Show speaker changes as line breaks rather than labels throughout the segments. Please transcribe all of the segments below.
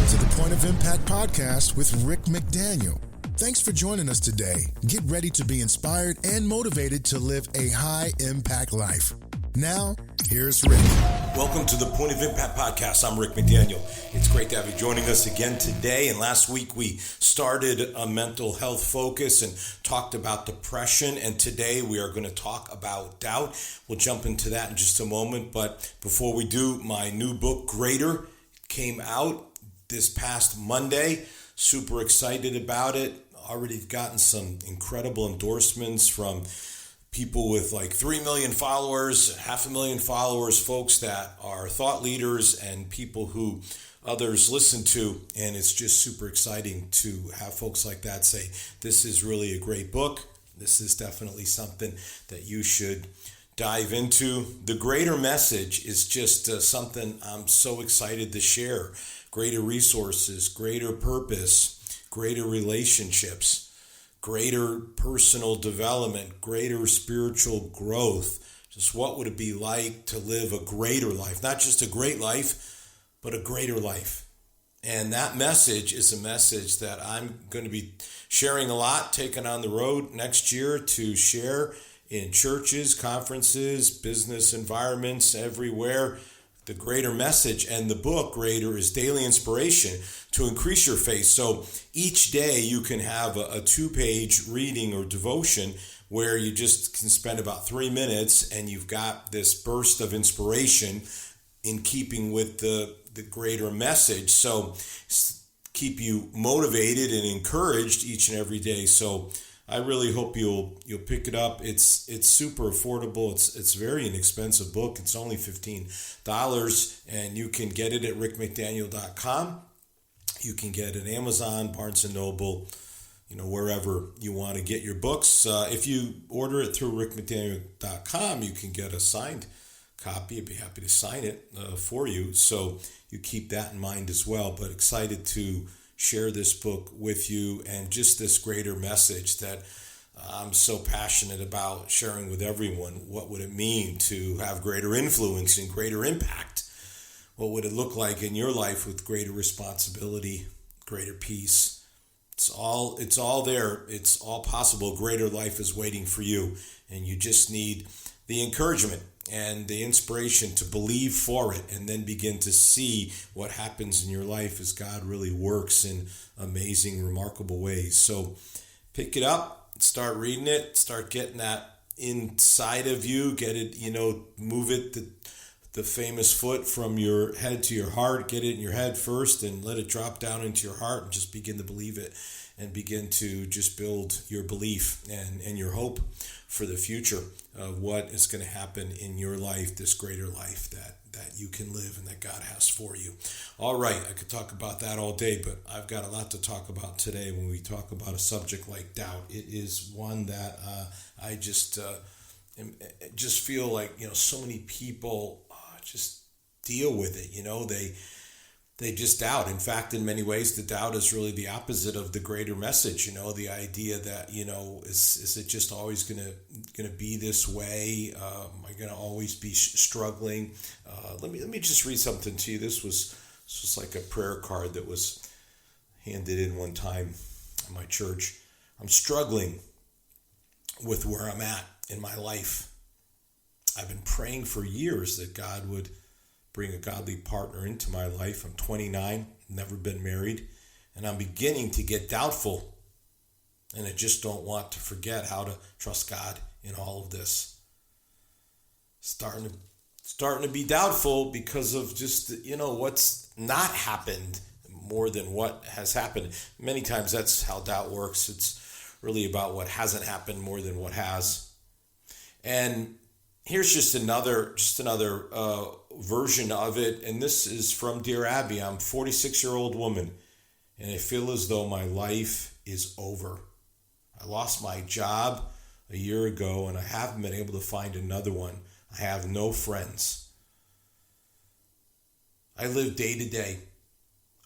to the Point of Impact podcast with Rick McDaniel. Thanks for joining us today. Get ready to be inspired and motivated to live a high-impact life. Now, here's Rick.
Welcome to the Point of Impact podcast. I'm Rick McDaniel. It's great to have you joining us again today. And last week we started a mental health focus and talked about depression. And today we are going to talk about doubt. We'll jump into that in just a moment. But before we do, my new book, Greater, came out this past Monday. Super excited about it. Already gotten some incredible endorsements from people with like 3 million followers, 500,000 followers, folks that are thought leaders and people who others listen to. And it's just super exciting to have folks like that say, this is really a great book. This is definitely something that you should dive into. The greater message is just something I'm so excited to share. Greater resources, greater purpose, greater relationships, greater personal development, greater spiritual growth. Just what would it be like to live a greater life? Not just a great life, but a greater life. And that message is a message that I'm going to be sharing a lot, taking on the road next year to share in churches, conferences, business environments, everywhere. The greater message, and the book Greater is daily inspiration to increase your faith. So each day you can have a 2-page reading or devotion where you just can spend about 3 minutes and you've got this burst of inspiration in keeping with the greater message. So keep you motivated and encouraged each and every day. So I really hope you'll pick it up. It's super affordable. It's a very inexpensive book. It's only $15, and you can get it at rickmcdaniel.com. You can get it at Amazon, Barnes & Noble, wherever you want to get your books. If you order it through rickmcdaniel.com, you can get a signed copy. I'd be happy to sign it for you. So you keep that in mind as well. But excited to share this book with you and just this greater message that I'm so passionate about sharing with everyone. What would it mean to have greater influence and greater impact? What would it look like in your life with greater responsibility, greater peace? It's all there. It's all possible. Greater life is waiting for you, and you just need the encouragement and the inspiration to believe for it and then begin to see what happens in your life as God really works in amazing, remarkable ways. So pick it up, start reading it, start getting that inside of you, get it, move it, the famous foot from your head to your heart, get it in your head first and let it drop down into your heart and just begin to believe it and begin to just build your belief and your hope for the future of what is going to happen in your life, this greater life that you can live and that God has for you. All right, I could talk about that all day, but I've got a lot to talk about today when we talk about a subject like doubt. It is one that I just feel like, so many people just deal with it. They just doubt. In fact, in many ways, the doubt is really the opposite of the greater message. The idea that, is it just always going to be this way? Am I going to always be struggling? Let me just read something to you. This was like a prayer card that was handed in one time in my church. I'm struggling with where I'm at in my life. I've been praying for years that God would bring a godly partner into my life. I'm 29, never been married, and I'm beginning to get doubtful. And I just don't want to forget how to trust God in all of this. Starting to be doubtful because of just, what's not happened more than what has happened. Many times that's how doubt works. It's really about what hasn't happened more than what has. And here's just another version of it, and this is from Dear Abby. I'm a 46-year-old woman, and I feel as though my life is over. I lost my job a year ago, and I haven't been able to find another one. I have no friends. I live day to day,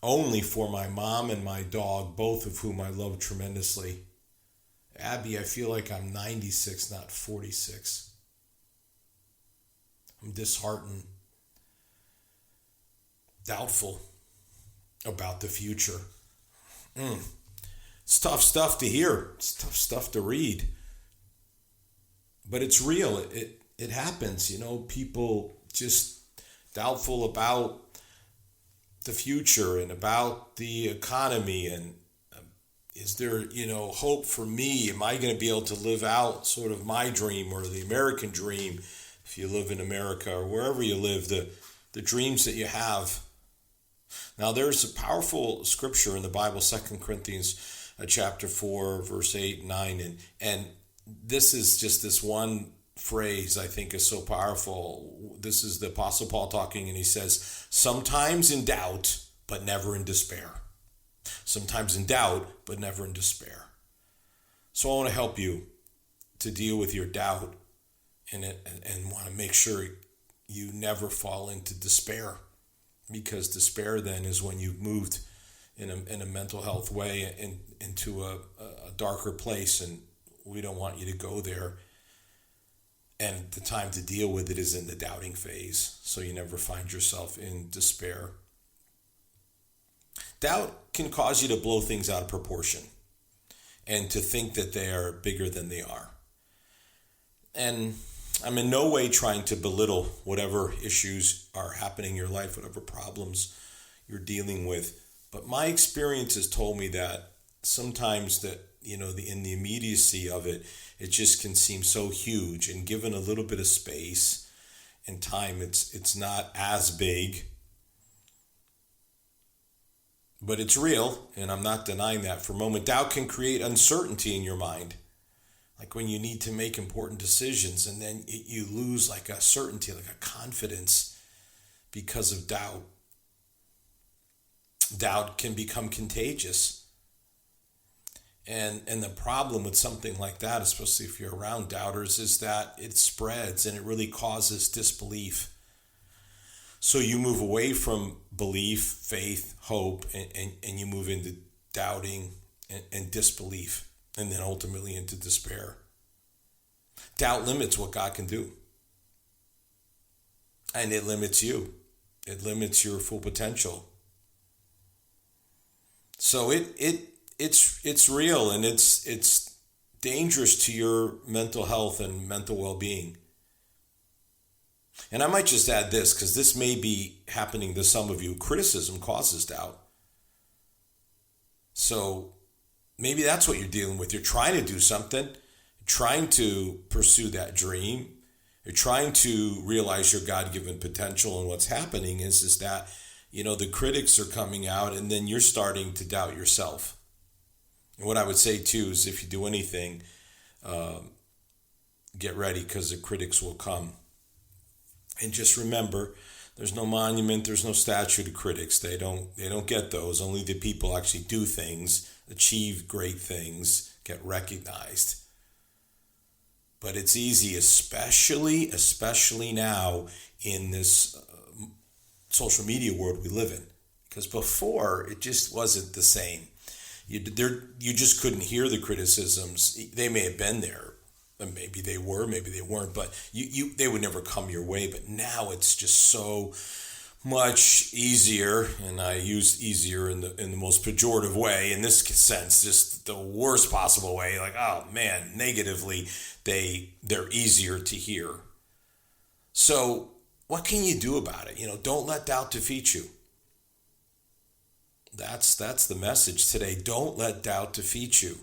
only for my mom and my dog, both of whom I love tremendously. Abby, I feel like I'm 96, not 46. I'm disheartened, doubtful. about the future. It's tough stuff to hear. It's tough stuff to read. But it's real. It happens. People just doubtful about the future and about the economy, and is there hope for me? Am I going to be able to live out sort of my dream, or the American dream, if you live in America or wherever you live, the dreams that you have. Now there's a powerful scripture in the Bible, 2 Corinthians chapter 4 verse 8 and 9, and this is just this one phrase I think is so powerful. This is the Apostle Paul talking, and he says, sometimes in doubt, but never in despair. Sometimes in doubt, but never in despair. So I want to help you to deal with your doubt and want to make sure you never fall into despair, because despair then is when you've moved in a mental health way into a darker place, and we don't want you to go there. And the time to deal with it is in the doubting phase, so you never find yourself in despair. Doubt can cause you to blow things out of proportion and to think that they are bigger than they are. And I'm in no way trying to belittle whatever issues are happening in your life, whatever problems you're dealing with. But my experience has told me that sometimes that, in the immediacy of it, it just can seem so huge. And given a little bit of space and time, it's not as big. But it's real, and I'm not denying that for a moment. Doubt can create uncertainty in your mind. Like when you need to make important decisions, and then you lose like a certainty, like a confidence because of doubt. Doubt can become contagious. And the problem with something like that, especially if you're around doubters, is that it spreads and it really causes disbelief. So you move away from belief, faith, hope, and you move into doubting and disbelief, and then ultimately into despair. Doubt limits what God can do. And it limits you. It limits your full potential. So it's real, and it's dangerous to your mental health and mental well-being. And I might just add this, because this may be happening to some of you. Criticism causes doubt. So maybe that's what you're dealing with. You're trying to do something, trying to pursue that dream. You're trying to realize your God-given potential, and what's happening is that, the critics are coming out, and then you're starting to doubt yourself. And what I would say too is, if you do anything, get ready, because the critics will come. And just remember, there's no monument, there's no statue to critics. They don't get those. Only the people actually do things, achieve great things, get recognized. But it's easy, especially now in this social media world we live in, because before it just wasn't the same. You just couldn't hear the criticisms. They may have been there, and maybe they were, maybe they weren't, but they would never come your way. But now it's just so much easier, and I use easier in the most pejorative way in this sense, just the worst possible way. Like, oh man, negatively, they're easier to hear. So what can you do about it? Don't let doubt defeat you. That's the message today. Don't let doubt defeat you.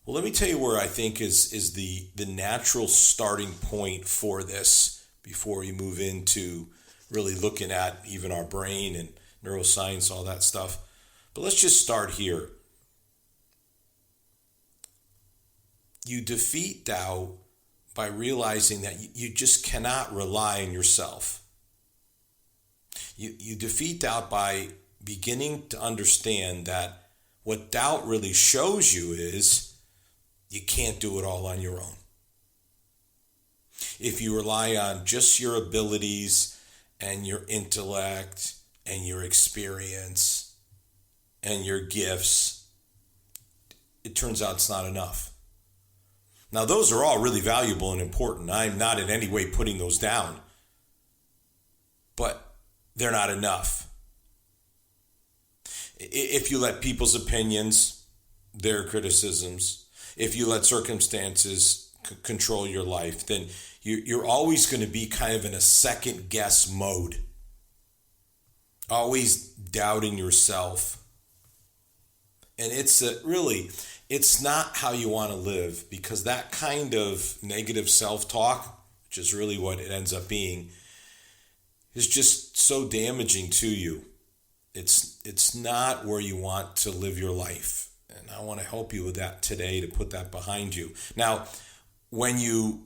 Well, let me tell you where I think is the natural starting point for this before you move into really looking at even our brain and neuroscience, all that stuff. But let's just start here. You defeat doubt by realizing that you just cannot rely on yourself. You defeat doubt by beginning to understand that what doubt really shows you is you can't do it all on your own. If you rely on just your abilities and your intellect and your experience and your gifts, it turns out it's not enough. Now, those are all really valuable and important. I'm not in any way putting those down. But they're not enough. If you let people's opinions, their criticisms, if you let circumstances control your life, then you're always going to be kind of in a second guess mode, always doubting yourself. And it's not how you want to live, because that kind of negative self-talk, which is really what it ends up being, is just so damaging to you. It's not where you want to live your life. And I want to help you with that today, to put that behind you. Now, when you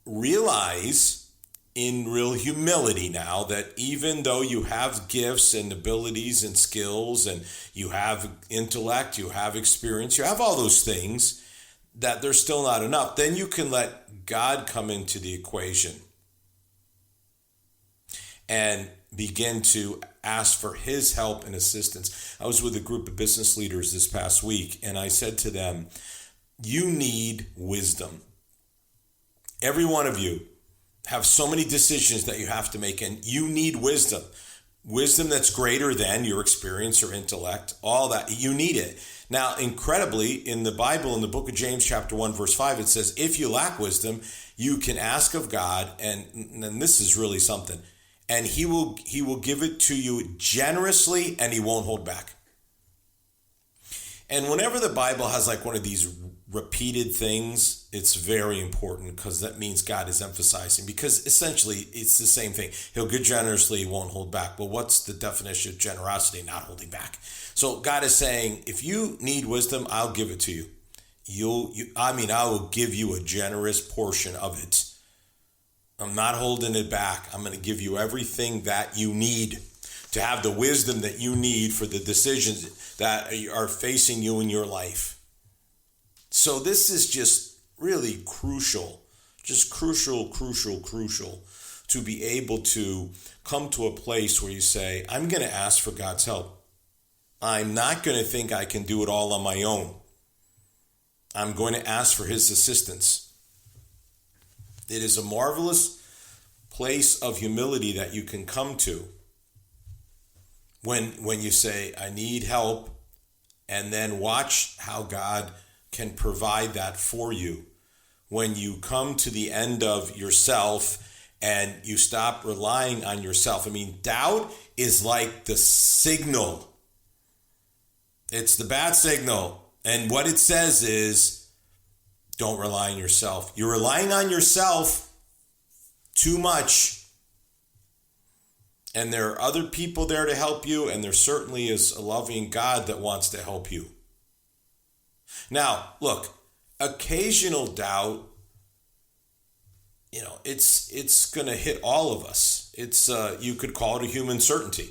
realize in real humility now that even though you have gifts and abilities and skills, and you have intellect, you have experience, you have all those things, that they're still not enough, then you can let God come into the equation and begin to ask for his help and assistance. I was with a group of business leaders this past week, and I said to them, you need wisdom. Every one of you have so many decisions that you have to make, and you need wisdom. Wisdom that's greater than your experience or intellect, all that. You need it. Now, incredibly, in the Bible, in the book of James, chapter 1, verse 5, it says, if you lack wisdom, you can ask of God, and this is really something, and he will give it to you generously, and he won't hold back. And whenever the Bible has like one of these repeated things, it's very important, because that means God is emphasizing, because essentially it's the same thing. He'll give generously, he won't hold back. Well, what's the definition of generosity? Not holding back. So God is saying, if you need wisdom, I'll give it to you. I will give you a generous portion of it. I'm not holding it back. I'm going to give you everything that you need to have the wisdom that you need for the decisions that are facing you in your life. So this is just really crucial, crucial to be able to come to a place where you say, I'm going to ask for God's help. I'm not going to think I can do it all on my own. I'm going to ask for his assistance. It is a marvelous place of humility that you can come to when you say, I need help, and then watch how God can provide that for you. When you come to the end of yourself and you stop relying on yourself. I mean, doubt is like the signal. It's the bad signal. And what it says is, don't rely on yourself. You're relying on yourself too much. And there are other people there to help you, and there certainly is a loving God that wants to help you. Now, look, occasional doubt, it's going to hit all of us. It's you could call it a human certainty.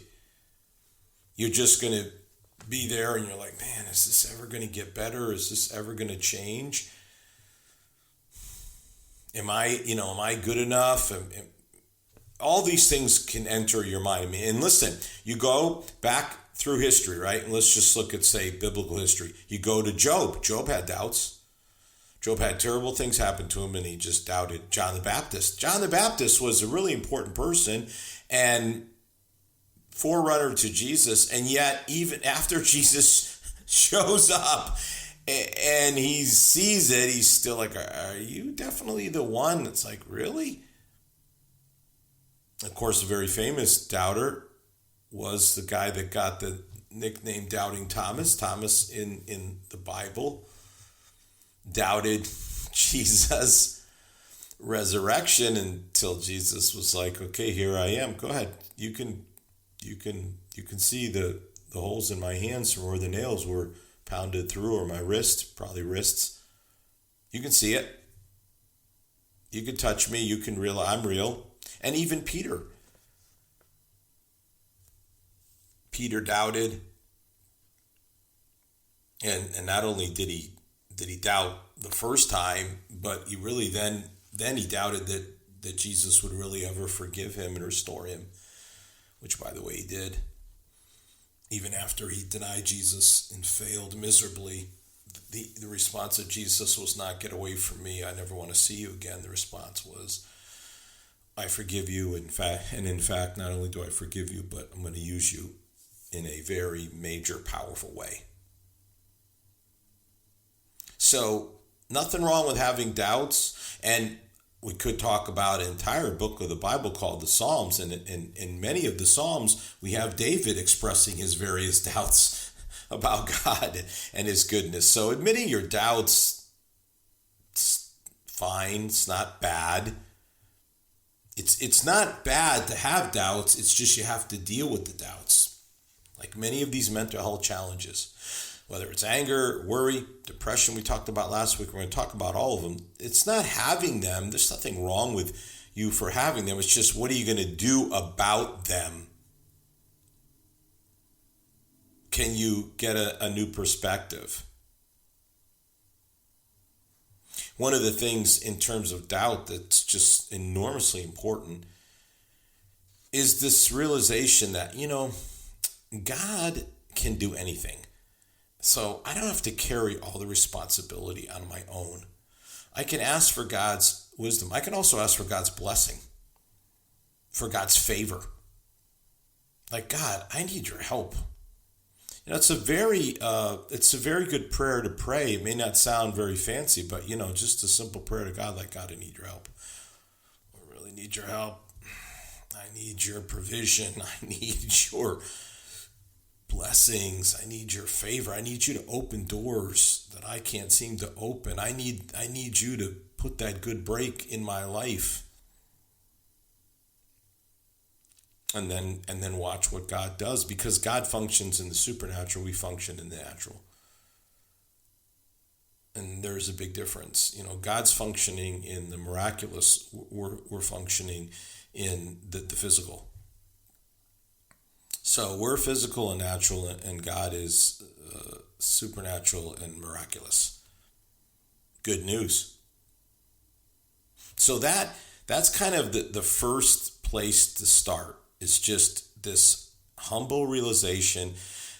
You're just going to be there and you're like, man, is this ever going to get better? Is this ever going to change? Am I good enough? All these things can enter your mind. And listen, you go back through history, right? And let's just look at, say, biblical history. You go to Job. Job had doubts. Job had terrible things happen to him, and he just doubted. John the Baptist. John the Baptist was a really important person and forerunner to Jesus. And yet, even after Jesus shows up and he sees it, he's still like, are you definitely the one? It's like, really? Of course, a very famous doubter was the guy that got the nickname Doubting Thomas. Thomas in the Bible doubted Jesus' resurrection until Jesus was like, okay, here I am. Go ahead. You can see the holes in my hands from where the nails were pounded through, or my wrists, probably wrists. You can see it. You can touch me. You can realize I'm real. And even Peter doubted, and not only did he doubt the first time, but he really then he doubted that Jesus would really ever forgive him and restore him, which, by the way, he did. Even after he denied Jesus and failed miserably, the response of Jesus was not, get away from me, I never want to see you again. The response was, I forgive you. In fact, not only do I forgive you, but I'm going to use you in a very major, powerful way. So nothing wrong with having doubts. And we could talk about an entire book of the Bible called the Psalms. And in many of the Psalms, we have David expressing his various doubts about God and his goodness. So admitting your doubts, it's fine. It's not bad. It's not bad to have doubts. It's just you have to deal with the doubts. Like many of these mental health challenges, whether it's anger, worry, depression we talked about last week, we're going to talk about all of them. It's not having them. There's nothing wrong with you for having them. It's just, what are you going to do about them? Can you get a new perspective? One of the things in terms of doubt that's just enormously important is this realization that, God can do anything. So I don't have to carry all the responsibility on my own. I can ask for God's wisdom. I can also ask for God's blessing, for God's favor. Like, God, I need your help. It's a very good prayer to pray. It may not sound very fancy, but just a simple prayer to God, like, God, I need your help. I really need your help. I need your provision. I need your blessings. I need your favor. I need you to open doors that I can't seem to open. I need you to put that good break in my life. And then watch what God does, because God functions in the supernatural, we function in the natural. And there's a big difference. God's functioning in the miraculous, we're functioning in the physical. So we're physical and natural, and God is supernatural and miraculous. Good news. So that's kind of the first place to start. It's just this humble realization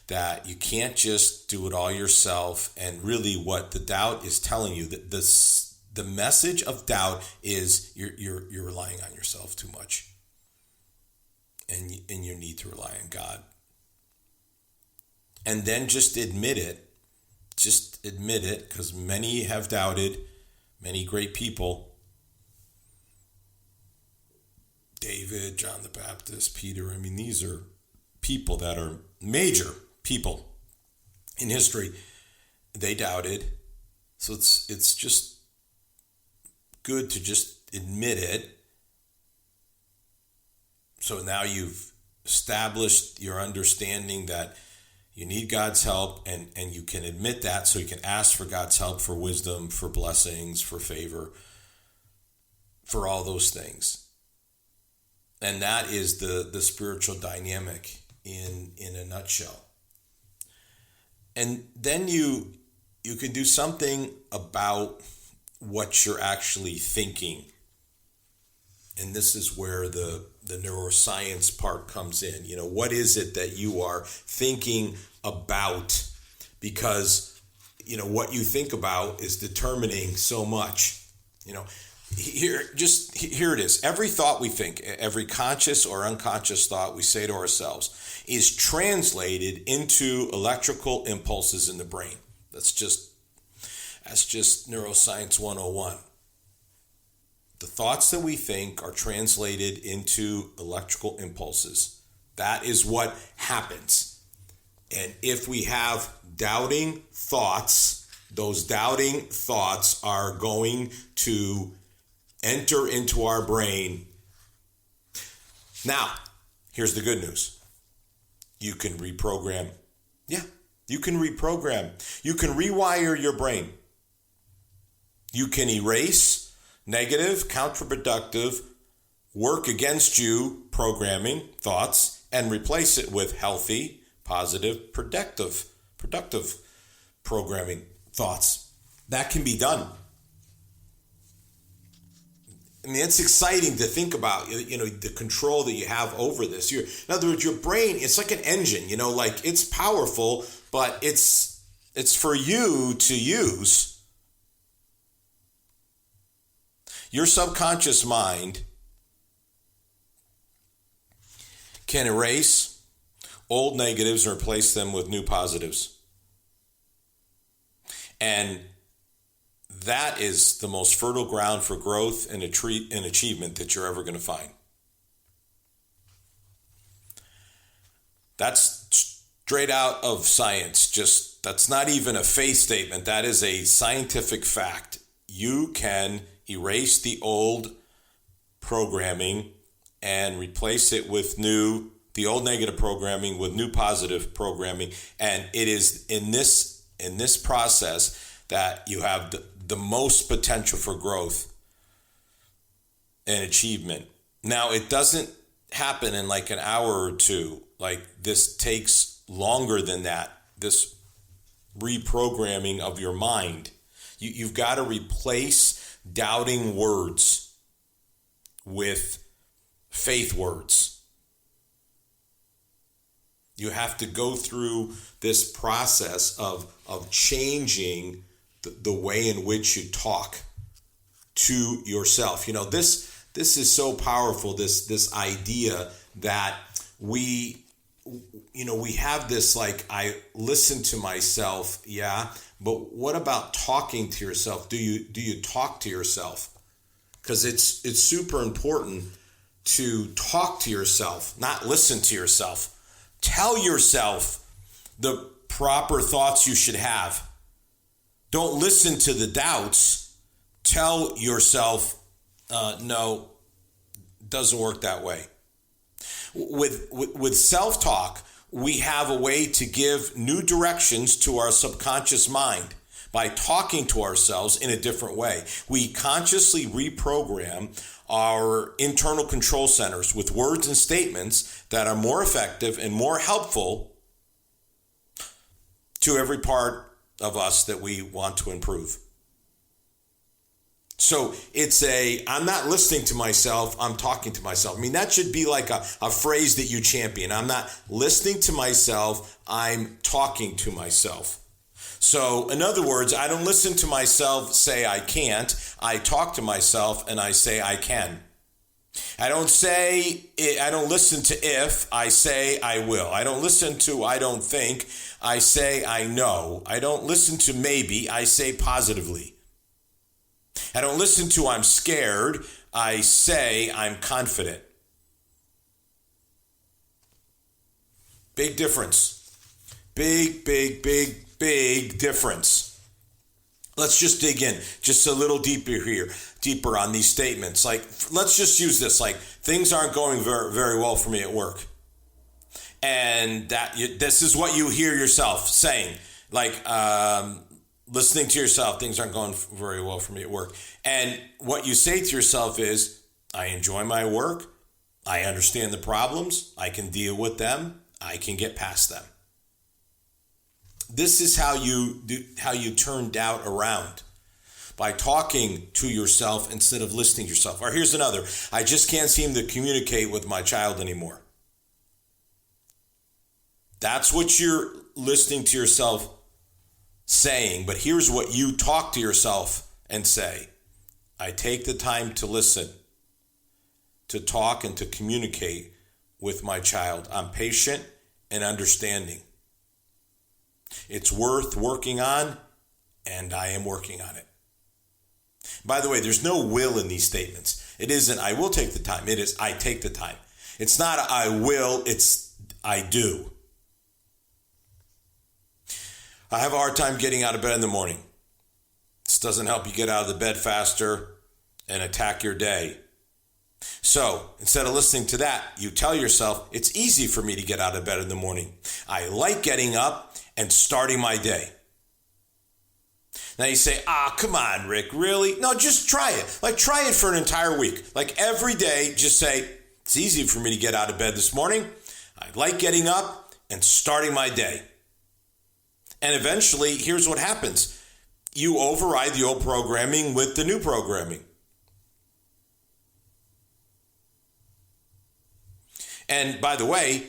that you can't just do it all yourself. And really what the doubt is telling you, that the message of doubt is you're relying on yourself too much. And you need to rely on God. And then just admit it. Just admit it, because many have doubted, many great people. David, John the Baptist, Peter. These are people that are major people in history. They doubted. So it's just good to just admit it. So now you've established your understanding that you need God's help, and you can admit that, so you can ask for God's help, for wisdom, for blessings, for favor, for all those things. And that is the spiritual dynamic in a nutshell. And then you can do something about what you're actually thinking. And this is where the neuroscience part comes in. What is it that you are thinking about? Because, what you think about is determining so much. Here it is. Every thought we think, every conscious or unconscious thought we say to ourselves is translated into electrical impulses in the brain. That's just neuroscience 101. The thoughts that we think are translated into electrical impulses. That is what happens. And if we have doubting thoughts, those doubting thoughts are going to enter into our brain. Now, here's the good news. You can reprogram. Yeah, you can reprogram. You can rewire your brain. You can erase negative, counterproductive, work against you programming thoughts and replace it with healthy, positive, productive programming thoughts. That can be done. It's exciting to think about, the control that you have over this. In other words, your brain, it's like an engine, it's powerful, but it's for you to use. Your subconscious mind can erase old negatives and replace them with new positives. And that is the most fertile ground for growth and achievement that you're ever going to find. That's straight out of science. That's not even a faith statement. That is a scientific fact. You can erase the old programming and replace it with the old negative programming with new positive programming. And it is in this process that you have the most potential for growth and achievement. Now, it doesn't happen in like an hour or two. Like, this takes longer than that, this reprogramming of your mind. You've got to replace doubting words with faith words. You have to go through this process of changing the way in which you talk to yourself. You know, this is so powerful, this idea that we have this, like, I listen to myself, yeah, but what about talking to yourself? Do you talk to yourself? Because it's super important to talk to yourself, not listen to yourself. Tell yourself the proper thoughts you should have. Don't listen to the doubts. Tell yourself, no, doesn't work that way. With self-talk, we have a way to give new directions to our subconscious mind by talking to ourselves in a different way. We consciously reprogram our internal control centers with words and statements that are more effective and more helpful to every part of us that we want to improve. So I'm not listening to myself, I'm talking to myself. I mean, that should be like a phrase that you champion. I'm not listening to myself, I'm talking to myself. So in other words, I don't listen to myself say I can't. I talk to myself and I say I can. I don't listen to if, I say I will. I don't listen to I don't think, I say I know. I don't listen to maybe, I say positively. I don't listen to I'm scared, I say I'm confident. Big difference. Big difference. Let's just dig in just a little deeper on these statements. Like, let's just use this. Like, things aren't going very, very well for me at work. And this is what you hear yourself saying. Like, listening to yourself, things aren't going very well for me at work. And what you say to yourself is, I enjoy my work. I understand the problems. I can deal with them. I can get past them. This is how you turn doubt around, by talking to yourself instead of listening to yourself. Or here's another. I just can't seem to communicate with my child anymore. That's what you're listening to yourself saying. But here's what you talk to yourself and say. I take the time to listen, to talk, and to communicate with my child. I'm patient and understanding. It's worth working on, and I am working on it. By the way, there's no will in these statements. It isn't, I will take the time. It is, I take the time. It's not I will, it's I do. I have a hard time getting out of bed in the morning. This doesn't help you get out of the bed faster and attack your day. So instead of listening to that, you tell yourself, it's easy for me to get out of bed in the morning. I like getting up and starting my day. Now you say, come on, Rick, really? No, just try it. Like, try it for an entire week. Like, every day, just say, it's easy for me to get out of bed this morning. I like getting up and starting my day. And eventually, here's what happens. You override the old programming with the new programming. And by the way,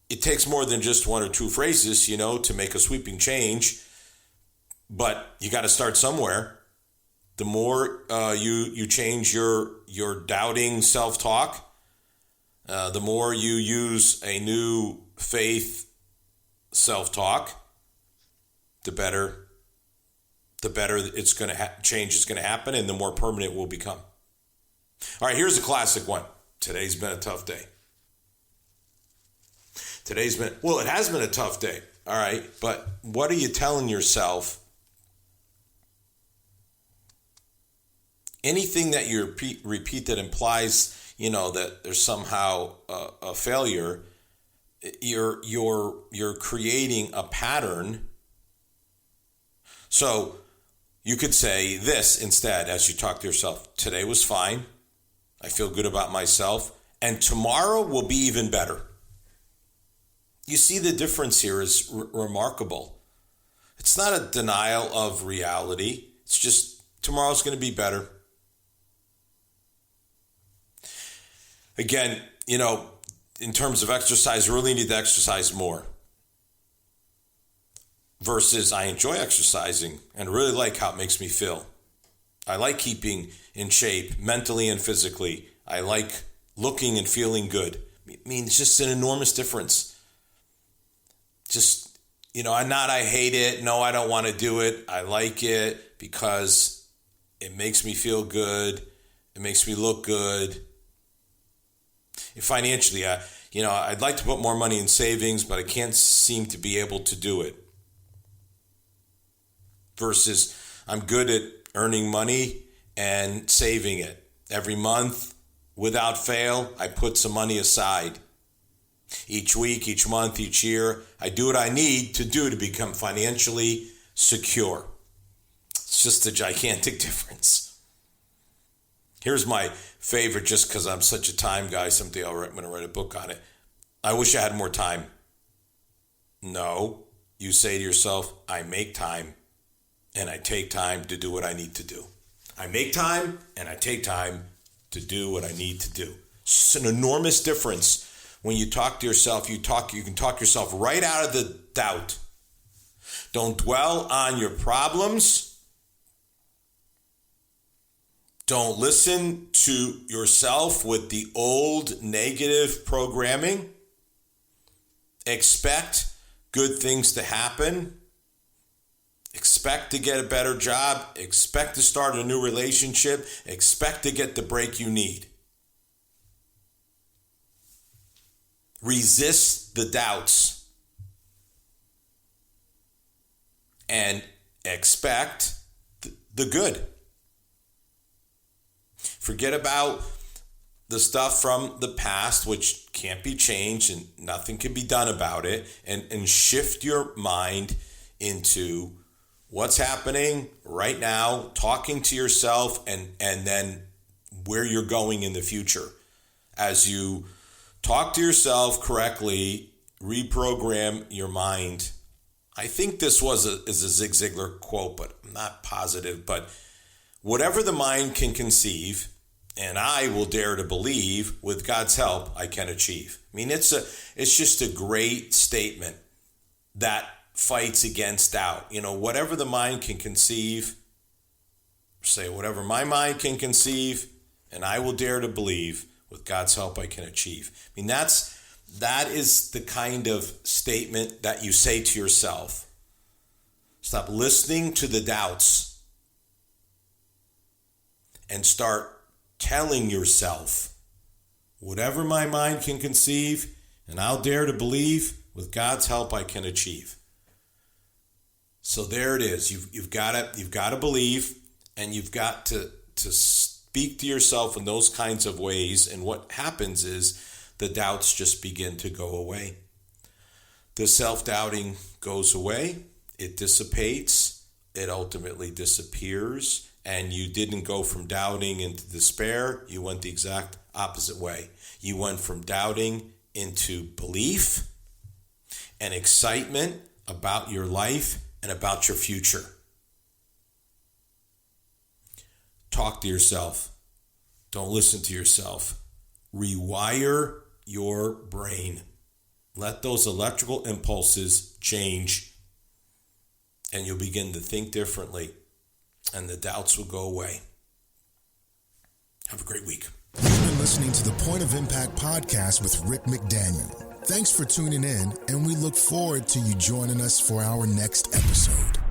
it takes more than just one or two phrases, to make a sweeping change. But you got to start somewhere. The more you change your doubting self-talk, the more you use a new faith self-talk, the better it's going to change is going to happen, and the more permanent it will become. All right, here's a classic one. Today's been a tough day. It has been a tough day. All right, but what are you telling yourself? Anything that you repeat that implies, that there's somehow a failure, you're creating a pattern. So you could say this instead as you talk to yourself. Today was fine. I feel good about myself. And tomorrow will be even better. You see the difference here is remarkable. It's not a denial of reality. It's just tomorrow's going to be better. Again, in terms of exercise, really need to exercise more. Versus I enjoy exercising and really like how it makes me feel. I like keeping in shape mentally and physically. I like looking and feeling good. I mean, it's just an enormous difference. Just, I hate it. No, I don't want to do it. I like it because it makes me feel good. It makes me look good. And financially, I'd like to put more money in savings, but I can't seem to be able to do it. Versus I'm good at earning money and saving it. Every month, without fail, I put some money aside. Each week, each month, each year, I do what I need to do to become financially secure. It's just a gigantic difference. Here's my favorite, just because I'm such a time guy. Someday I'm going to write a book on it. I wish I had more time. No, you say to yourself, I make time and I take time to do what I need to do. I make time and I take time to do what I need to do. It's an enormous difference. When you talk to yourself, you can talk yourself right out of the doubt. Don't dwell on your problems. Don't listen to yourself with the old negative programming. Expect good things to happen. Expect to get a better job. Expect to start a new relationship. Expect to get the break you need. Resist the doubts and expect the good. Forget about the stuff from the past, which can't be changed and nothing can be done about it, and shift your mind into what's happening right now, talking to yourself, and then where you're going in the future. As you talk to yourself correctly, reprogram your mind. I think this is a Zig Ziglar quote, but I'm not positive. But whatever the mind can conceive, and I will dare to believe, with God's help, I can achieve. I mean, it's just a great statement that fights against doubt. Whatever the mind can conceive, say whatever my mind can conceive, and I will dare to believe, with God's help, I can achieve. I mean, that is the kind of statement that you say to yourself. Stop listening to the doubts and start telling yourself, whatever my mind can conceive, and I'll dare to believe, with God's help, I can achieve. So there it is. You've got to believe, and you've got to speak to yourself in those kinds of ways, and what happens is the doubts just begin to go away. The self-doubting goes away, it dissipates, it ultimately disappears, and you didn't go from doubting into despair, you went the exact opposite way. You went from doubting into belief and excitement about your life and about your future. Talk to yourself. Don't listen to yourself. Rewire your brain. Let those electrical impulses change, and you'll begin to think differently, and the doubts will go away. Have a great week.
You've been listening to the Point of Impact podcast with Rick McDaniel. Thanks for tuning in, and we look forward to you joining us for our next episode.